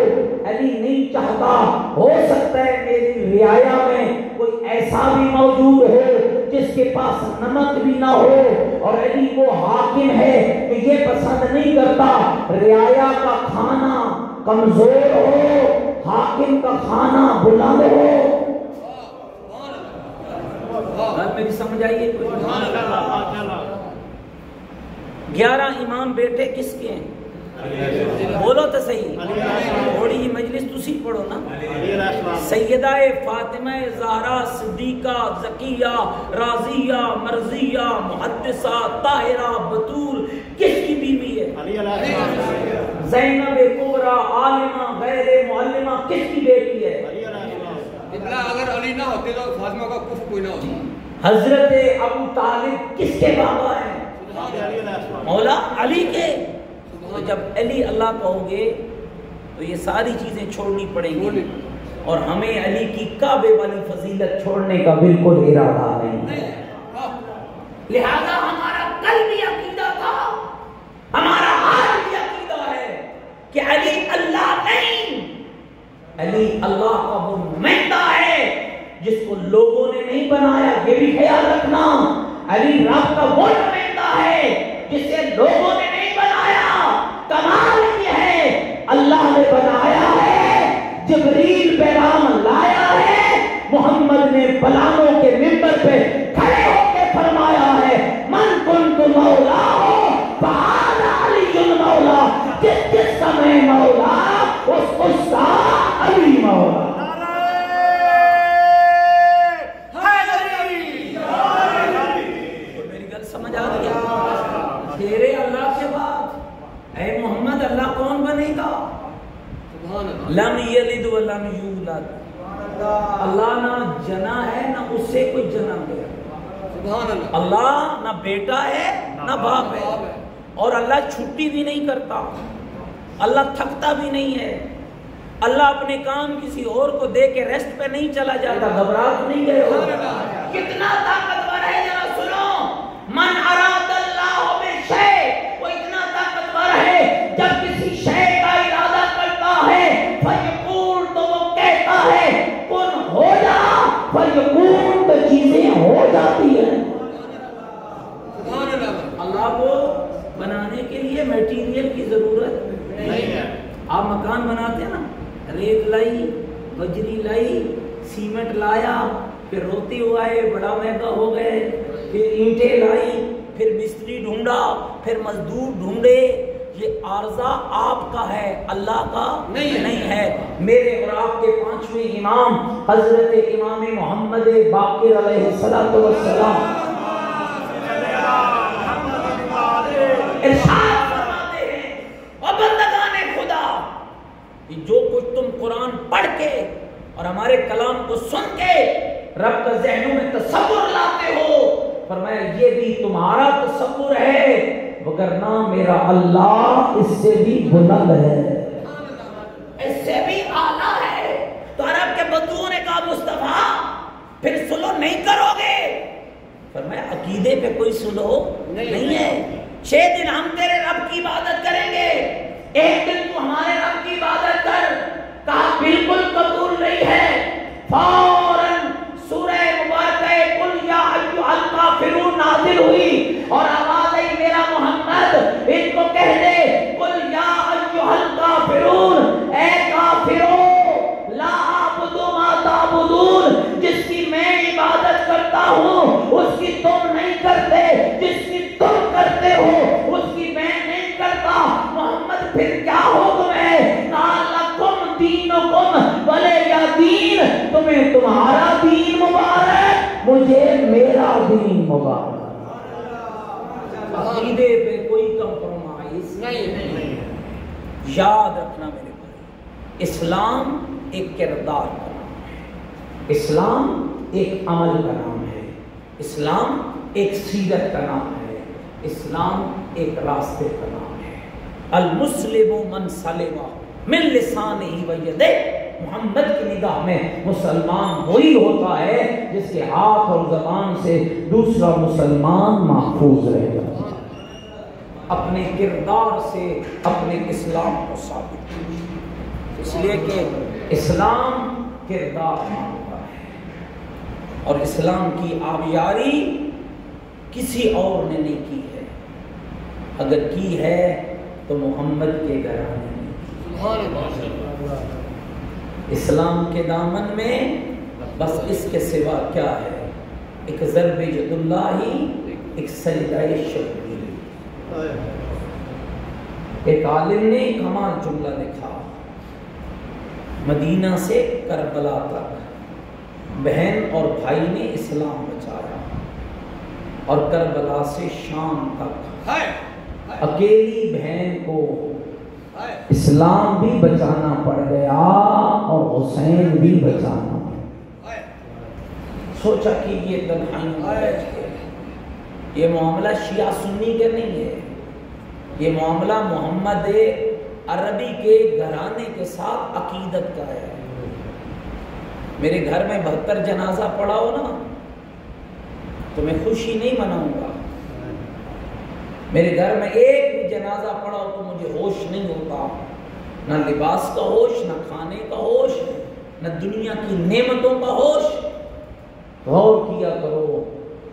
علی نہیں چاہتا, ہو سکتا ہے میری رعایا میں کوئی ایسا بھی موجود ہو جس کے پاس نمک بھی نہ ہو, اور علی وہ حاکم ہے کہ یہ پسند نہیں کرتا رعایا کا کھانا کمزور ہو, حاکم کا کھانا بلند ہو. بات میری سمجھ آئیے؟ 11 امام بیٹے کس کے ہیں؟ بولو تو صحیح، تھوڑی ہی مجلس تسی پڑھو نا. سیدہ فاطمہ زہرا صدیقہ زکیہ راضیہ مرضیہ محدثہ طاہرہ بتول کس کی بیوی ہے؟ زینب کبریٰ عالمہ غیر معلمہ کس کی بیٹی ہے؟ اگر علی نہ ہوتے تو فاطمہ کا کفر کوئی نہ ہوتا. حضرت ابو طالب کس کے بابا ہیں؟ مولا علی کے. تو جب علی اللہ کہو گے تو یہ ساری چیزیں چھوڑنی پڑیں گی، اور ہمیں علی کی کعبے والی فضیلت چھوڑنے کا بالکل ارادہ نہیں ہے. لہذا ہمارا کل بھی عقیدہ تھا، ہمارا آج بھی عقیدہ ہے کہ علی اللہ نہیں، علی اللہ کا وہ نمائندہ ہے جس کو لوگوں نے نہیں بنایا. یہ بھی خیال رکھنا، علی رب کا وہ نمائندہ ہے جسے لوگوں نے نہیں بنایا. کمال یہ ہے اللہ نے بنایا ہے، جبریل پیغام لایا ہے، محمد نے بلالوں کے منبر پہ کھڑے ہو کے فرمایا ہے من کنت مولا ہو فہذا علی المولا. جس کا میں مولا اس کا علی مولا. میری گل سمجھ آ گیا؟ تیرے اللہ کے بعد اے محمد اللہ کون بنے گا؟ لم یلد ولم یولد. اللہ نہ جنا ہے نہ اس سے کوئی جنا گیا. اللہ نہ بیٹا ہے نہ باپ ہے، اور اللہ چھٹی بھی نہیں کرتا، اللہ تھکتا بھی نہیں ہے. اللہ اپنے کام کسی اور کو دے کے ریسٹ پہ نہیں چلا جاتا. گھبراہٹ نہیں گئے ہو؟ کتنا طاقتور ہے ذرا سنو. من اراد اللہ بشیء، وہ اتنا طاقتور ہے جب کسی شے کا ارادہ کرتا ہے فیقول تو وہ کہتا ہے کن ہو جا، فیقول تو چیزیں ہو جاتی ہیں. اللہ کو بنانے کے لیے میٹیریل کی ضرورت نہیں ہے. آپ مکان بناتے ہیں نا، ریت لائی، بجری لائی، سیمنٹ لایا، پھر روتے ہوئے بڑا مہنگا ہو گئے، پھر اینٹیں لائی، پھر مستری ڈھونڈا، پھر مزدور ڈھونڈے. یہ عارضہ آپ کا ہے، اللہ کا نہیں ہے. میرے اور آپ کے پانچویں امام حضرت امام محمد باقر علیہ السلام ارشاد فرماتے ہیں اور بندگان خدا، جو کچھ تم قرآن پڑھ کے اور ہمارے کلام کو سن کے رب کا ذہنوں میں تصور لاتے ہو، فرمایا یہ بھی تمہارا تصور ہے، وگرنہ میرا اللہ اس سے بھی بلند ہے، اس سے بھی اعلیٰ ہے. تو عرب کے بدوؤں نے کہا مصطفیٰ پھر سلو نہیں کرو گے؟ فرمایا عقیدے پہ کوئی سلو نہیں ہے. 6 دن ہم تیرے رب کی عبادت کریں گے، ایک دن تو ہمارے رب کی عبادت کر. کہا بالکل قبول نہیں ہے. فوراً سورہ مبارکہ قل یا ایھا الکافرون نازل ہوئی اور آواز آئی میرا محمد ان کو کہہ دے قل یا ایھا الکافرون، اے کافروں لا اعبد ما تعبدون، جس کی میں عبادت کرتا ہوں اس کی تم نہیں کرتے، جس کی تم کرتے ہو اس کی میں نہیں کرتا. محمد پھر کیا حکم ہے؟ لکم دینکم ولی دین، تمہیں تمہارا دین مبارک، مجھے میرا دین مبارک. عقیدے پہ کوئی کمپرومائز نہیں. یاد رکھنا میرے بھائی، اسلام ایک کردار کا نام ہے، اسلام ایک عمل کا نام ہے، اسلام ایک سیرت کا نام ہے، اسلام ایک راستے کا نام ہے. المسلم من سلم من لسانہ و یدیہ. محمد کی نگاہ میں مسلمان وہی ہوتا ہے جس کے ہاتھ اور زبان سے دوسرا مسلمان محفوظ رہے گا. اپنے کردار سے اپنے اسلام کو ثابت کیجیے، اس لیے کہ اسلام کردار مانگتا ہے اور اسلام کی آبیاری کسی اور نے نہیں کی ہے. اگر کی ہے تو محمد کے گھرانے نے. اسلام کے دامن میں بس اس کے سوا کیا ہے؟ ایک ضرب ید اللہ، ایک سجدہ شکر. ایک عالم نے کمال جملہ لکھا، مدینہ سے کربلا تک بہن اور بھائی نے اسلام بچایا، اور کربلا سے شام تک اکیلی بہن کو اسلام بھی بچانا پڑ گیا اور حسین بھی بچانا پڑ گیا۔ سوچا کہ یہ تنہائی میں یہ معاملہ شیعہ سنی کے نہیں ہے، یہ معاملہ محمد عربی کے گھرانے کے ساتھ عقیدت کا ہے۔ میرے گھر میں 72 جنازہ پڑا ہو نا تو میں خوشی نہیں مناؤں گا، میرے گھر میں ایک بھی جنازہ پڑا ہو تو مجھے ہوش نہیں ہوتا، نہ لباس کا ہوش، نہ کھانے کا ہوش، نہ دنیا کی نعمتوں کا ہوش۔ غور کیا کرو،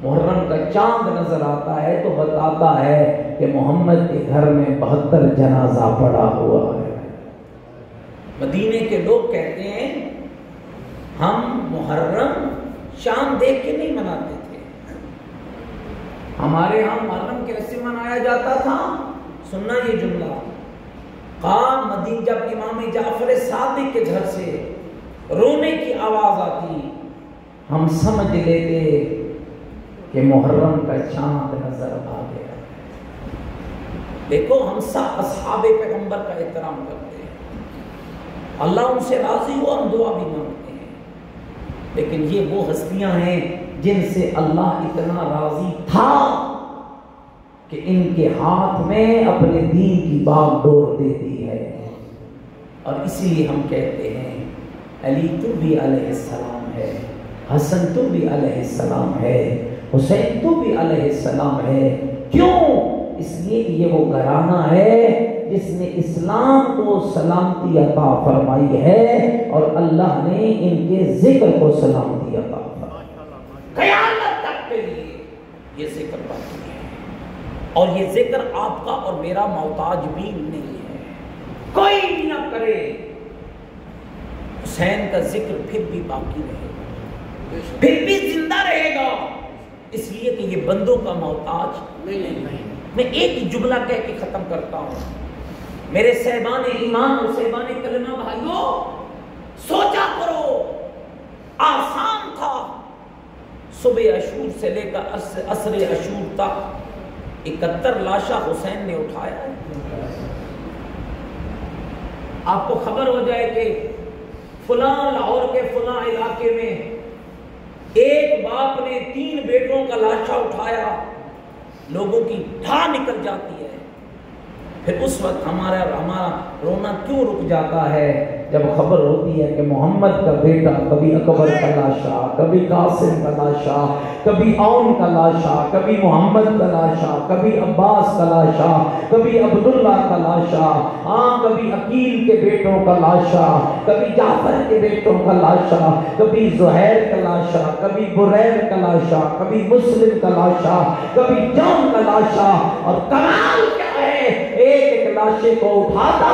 محرم کا چاند نظر آتا ہے تو بتاتا ہے کہ محمد کے گھر میں 72 جنازہ پڑا ہوا ہے۔ مدینے کے لوگ کہتے ہیں ہم محرم چاند دیکھ کے نہیں مناتے تھے، ہمارے ہاں محرم کیسے منایا جاتا تھا؟ سننا یہ جملہ، جب امام جعفر صادق کے گھر سے رونے کی آواز آتی ہم سمجھ لیتے کہ محرم کا چاند نظر آ گیا۔ دیکھو ہم سب اصحاب پیغمبر کا احترام کرتے ہیں، اللہ ان سے راضی ہو ہم دعا بھی مانگتے ہیں، لیکن یہ وہ ہستیاں ہیں جن سے اللہ اتنا راضی تھا کہ ان کے ہاتھ میں اپنے دین کی باغ ڈور دے دی ہے۔ اور اسی لیے ہم کہتے ہیں علی تو بھی علیہ السلام ہے، حسن تو بھی علیہ السلام ہے، حسین تو بھی علیہ السلام ہے۔ کیوں؟ اس لیے کہ یہ وہ گھرانہ ہے جس نے اسلام کو سلامتی عطا فرمائی ہے، اور اللہ نے ان کے ذکر کو سلامتی عطا فرمائی، قیامت تک کے لیے یہ ذکر باقی ہے۔ اور یہ ذکر آپ کا اور میرا محتاج بھی نہیں ہے، کوئی بھی نہ کرے، حسین کا ذکر پھر بھی باقی رہے گا، پھر بھی زندہ رہے گا، اس لیے کہ یہ بندوں کا محتاج نہیں۔ میں ایک جملہ کہہ کے ختم کرتا ہوں، میرے صاحبان ایمان اور صاحبان کلمہ بھائیوں، سوچا کرو، آسان تھا صبح عاشور سے لے کر عصر عاشور تک 71 لاشا حسین نے اٹھایا ہے۔ آپ کو خبر ہو جائے کہ فلاں لاہور کے فلاں علاقے میں ایک باپ نے 3 بیٹوں کا لاشا اٹھایا، لوگوں کی ڈھا نکل جاتی ہے، پھر اس وقت ہمارا رونا کیوں رک جاتا ہے جب خبر ہوتی ہے کہ محمد کا بیٹا، کبھی اکبر کا لاشا، کبھی قاسم کا لاشا، کبھی اون کا لاشا، کبھی محمد کا لاشا، کبھی عباس کا لاشا، کبھی عبداللہ کا لاشا، کبھی عقیل کے بیٹوں کا لاشا، کبھی جعفر کے بیٹوں کا لاشا، کبھی زہیر کا لاشا، کبھی بریر کا لاشا، کبھی مسلم کا لاشا، کبھی جون کا لاشا۔ اور کمال کیا ہے، ایک لاشے کو اٹھاتا،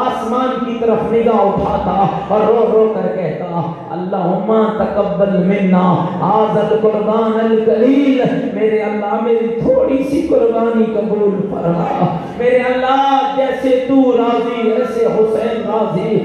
آسمان کی طرف نگاہ اٹھاتا اور رو رو کر کہتا اللہم تقبل منا ھذا القربان القلیل، میرے اللہ میری تھوڑی سی قربانی قبول فرما، میرے اللہ جیسے تو راضی ایسے حسین راضی،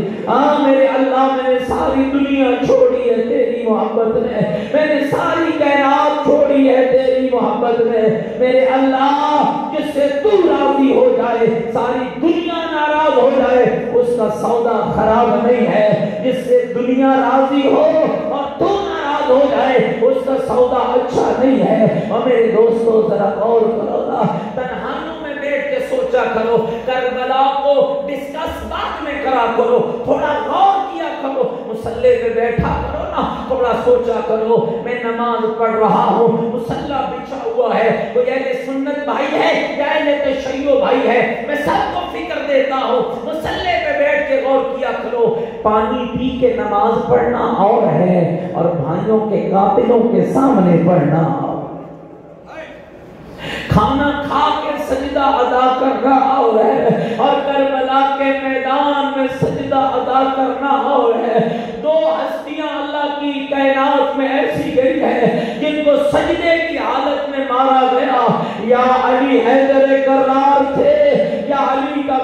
میرے اللہ میں نے ساری دنیا چھوڑی ہے تیری محبت میں، میں نے ساری کائنات چھوڑی ہے تیری محبت میں، میرے اللہ جس سے تو راضی ہو جائے ساری دنیا ناراض ہو جائے اس کا سودا خراب نہیں ہے، جس سے دنیا راضی ہو اور تو ناراض ہو جائے اس کا سودا اچھا نہیں ہے۔ اور میرے دوستو ذرا غور کرو نا، تنہائیوں میں بیٹھ کے سوچا کرو، کربلا کو ڈسکس بعد میں کرا کرو، تھوڑا غور کیا کرو، مصلی پہ بیٹھا کرو نا، تھوڑا سوچا کرو، میں نماز پڑھ رہا ہوں، مصلی بچھا ہوا ہے، کوئی اہل سنت بھائی ہے یا اہل تشیع بھائی ہے، میں سب کو فکر دیتا ہوں، مصلی پہ بیٹھ کے غور کیا کرو، پانی پی کے نماز پڑھنا اور ہے اور بھائیوں کے قاتلوں کے سامنے پڑھنا اور کھانا کھا کے سجدہ ادا کرنا اور ہے اور کربلا کے میدان میں سجدہ ادا کرنا اور ہے۔ 2 ہستیاں اللہ کی کائنات میں ایسی گئی ہے جن کو سجدے کی حالت میں مارا گیا، یا علی حیدر کرار تھے یا علی کا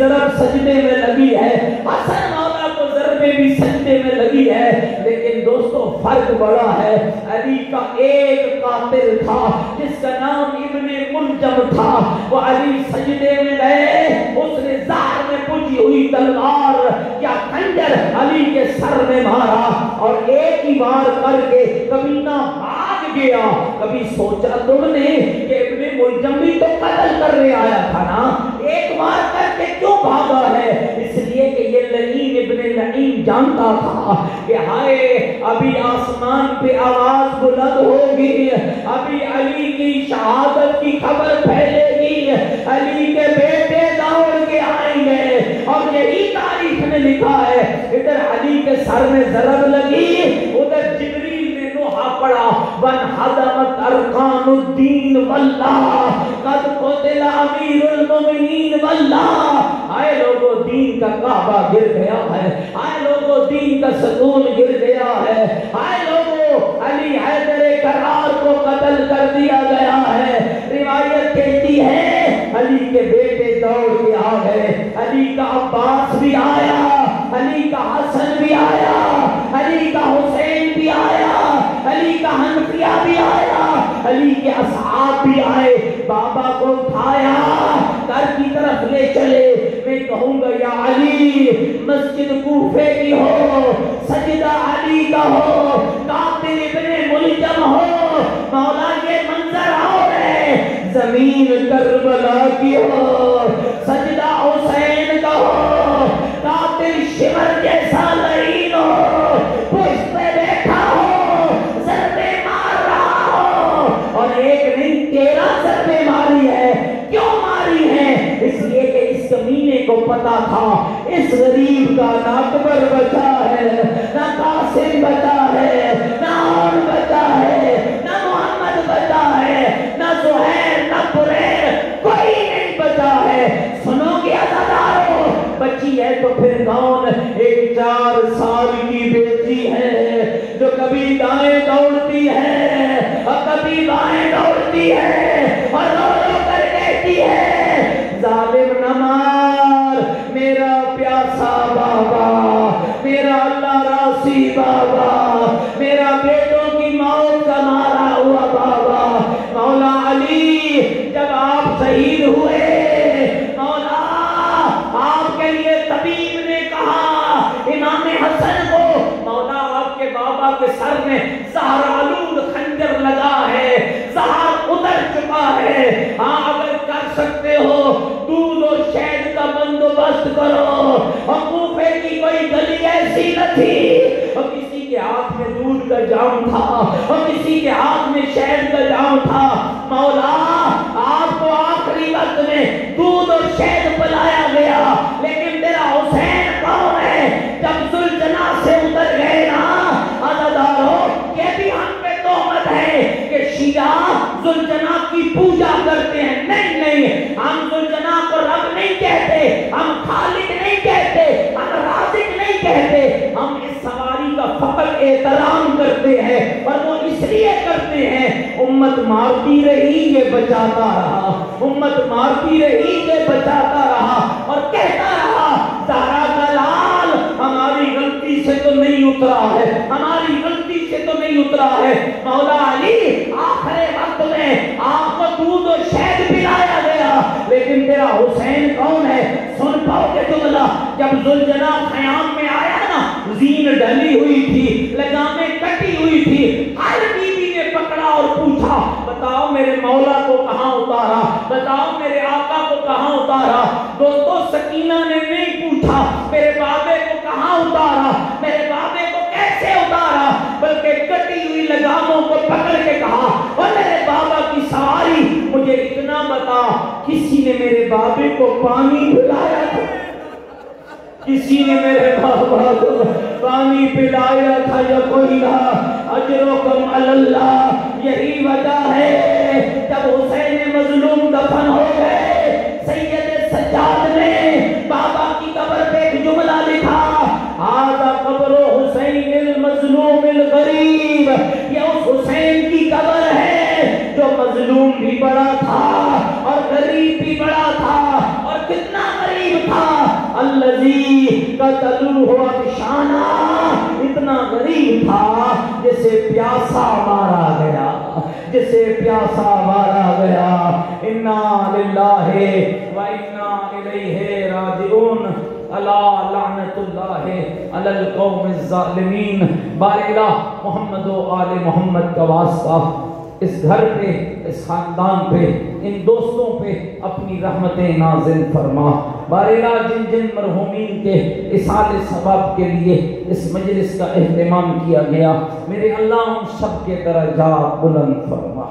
ضرب سجدے میں لگی ہے، حسن مولا کو ضربیں بھی سجدے میں لگی ہے، لیکن دوستو فرق بڑا ہے۔ علی کا ایک قاتل تھا جس کا نام ابن ملجم تھا، وہ علی سجدے میں گئے، اس نے زہر میں بجھی ہوئی تلوار یا خنجر علی کے سر میں مارا، اور ایک ہی بار کر کے کمینہ بھاگ گیا۔ کبھی سوچا تم نے کہ ابن ملجم بھی تو قتل کرنے آیا تھا نا، ایک بار کر کے کیوں بھاگا ہے؟ اس لیے کہ یہ لعین ابن لعین جانتا تھا کہ ہائے ابھی آسمان پہ آواز بلند ہوگی، ابھی علی کی شہادت کی خبر پھیلے گی، علی کے بیٹے دوڑ کے آئیں گے، اور یہی تاریخ نے لکھا ہے۔ ادھر علی کے سر میں ضرب لگی، ادھر جبریل نے نوحہ پڑھا، وانہدمت ارکان الدین واللہ قد قتل امیر المؤمنین واللہ۔ آئے لوگوں دین کا کعبہ گر گیا ہے، آئے لوگوں دین کا ستون گر گیا ہے، آئے لوگوں علی حیدر کرار کو قتل کر دیا گیا ہے۔ روایت کہتی ہے علی کے بیٹے دوڑ کے آ گئے، علی کا عباس بھی آیا، علی کا حسن بھی آیا، علی کا حسین بھی آیا، علی کا حنفیہ بھی آیا، علی کے اصحاب بھی آئے، بابا کو اٹھایا، گھر کی طرف لے چلے۔ میں کہوں گا یا علی مسجد کوفے کی ہو، سجدہ علی کا ہو، قاتل ابن ملجم ہو، مولا یہ منظر اور ہے، زمین کربلا کی ہو، سجدہ حسین کا ہو، قاتل شمر جیسا لعین ہو، پشت پہ بیٹھا ہو، ضربے مار رہا ہو، اور ایک نہیں 13 ضربے ماری ہے۔ کیوں ماری ہے؟ اس لیے کہ اس کمینے کو پتا تھا اس غریب کا نہ اکبر بچا ہے، نہ قاسم بچا ہے، نہ عون بچا ہے، نہ محمد بچا ہے، نہ زہیر، نہ بریر، کوئی نہیں بچا ہے۔ سنو گے عزادارو، بچی ہے تو پھر کون؟ ایک 4 سال کی بیٹی ہے جو کبھی دائیں دوڑتی ہے اور کبھی بائیں دوڑتی ہے، اور رو رو کر کہتی ہے ظالم نہ مار میرا پیاسا بابا، میرا اللہ راسی بابا، میرا بیٹوں کی موت کا مارا ہوا بابا۔ مولا علی جب آپ شہید ہوئے، مولا آپ کے لیے طبیب نے کہا امام حسن کو، مولا آپ کے بابا کے سر میں زہر آلود خنجر لگا ہے، زہر اتر چکا ہے، ہاں اگر کر سکتے ہو دودھ اور شہد کا بندوبست کرو۔ اور کوفے کی کوئی گلی ایسی نہ تھی اور کسی کے ہاتھ میں دودھ کا جام تھا اور کسی کے ہاتھ میں شہد کا جام تھا۔ مولا آپ کو آخری وقت میں دودھ اور شہد پلایا گیا، لیکن تیرا حسین کون ہے؟ جب ذوالجناح سے اتر گئے نا عزادارو، یہ بھی ہم پہ تہمت ہے کہ شیعہ ذوالجناح کی پوجا کرتے ہیں۔ نہیں نہیں، ہم ذوالجناح کو رب نہیں کہتے، ہم خالق نہیں کہتے، ہم رازق نہیں کہتے، ہم اس سواری کا فقط احترام کرتے ہیں، اور وہ اس لیے کرتے ہیں امت مارتی رہی یہ بچاتا رہا، امت مارتی رہی یہ بچاتا رہا، اور کہتا رہا زہرا کا لال ہماری غلطی سے تو نہیں اترا ہے، ہماری غلطی سے تو نہیں اترا ہے۔ مولا علی آخر وقت میں آپ کو دودھ اور شہد پلایا گیا، لیکن تیرا حسین کون ہے؟ سن پاؤ گے جملہ، جب ذوالجناح خیام میں آیا نا، زین ڈلی ہوئی تھی، لگامیں کٹی ہوئی تھی، ہر بیوی نے پکڑا اور پوچھا بتاؤ میرے مولا کو کہاں اتارا، بتاؤ میرے آقا کو کہاں اتارا۔ دوستو سکینہ نے نہیں پوچھا میرے بابے کو کہاں اتارا، میرے بابے کو کیسے اتارا، بلکہ کٹی ہوئی لگاموں کو پکڑ کے کہا اور میرے بابا کی سواری مجھے اتنا بتا، کسی نے میرے بابے کو پانی پلایا تھا؟ کسی نے میرے بابا کو پانی پلایا تھا یا کوئی نہ؟ اجرکم علی اللہ۔ یہی وجہ ہے جب حسین مظلوم دفن ہو گئے، سید سجاد نے بابا کی قبر پہ ایک جملہ لکھا، ھذا قبر حسین المظلوم الغریب، یہ اس حسین کی قبر ہے جو مظلوم بھی بڑا تھا اور غریب بھی بڑا تھا، اور کتنا غریب تھا الذی قتلوہ بشانہ، اتنا غریب تھا جسے پیاسا مارا گیا، جسے پیاسا مارا گیا۔ انا للہ و انا الیہ راجعون، الا لعنت اللہ علی القوم الظالمین۔ بار الہ محمد و آل محمد کا واسطہ اس گھر پہ، اس خاندان پہ، ان دوستوں پہ اپنی رحمتیں نازل فرما۔ بار الہ جن جن مرحومین کے اصالِ ثواب کے لیے اس مجلس کا اہتمام کیا گیا، میرے اللہ ان سب کے درجات بلند فرما،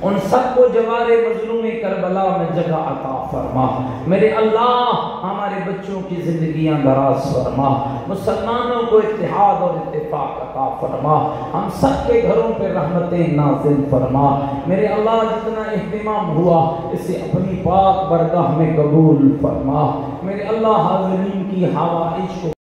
ان سب کو جوار مظلوم کربلا میں جگہ عطا فرما۔ میرے اللہ ہمارے بچوں کی زندگیاں دراز فرما، مسلمانوں کو اتحاد اور اتفاق عطا فرما، ہم سب کے گھروں پہ رحمتیں نازل فرما۔ میرے اللہ جتنا اہتمام ہوا اسے اپنی پاک برگاہ میں قبول فرما۔ میرے اللہ حاضرین کی حوائج کو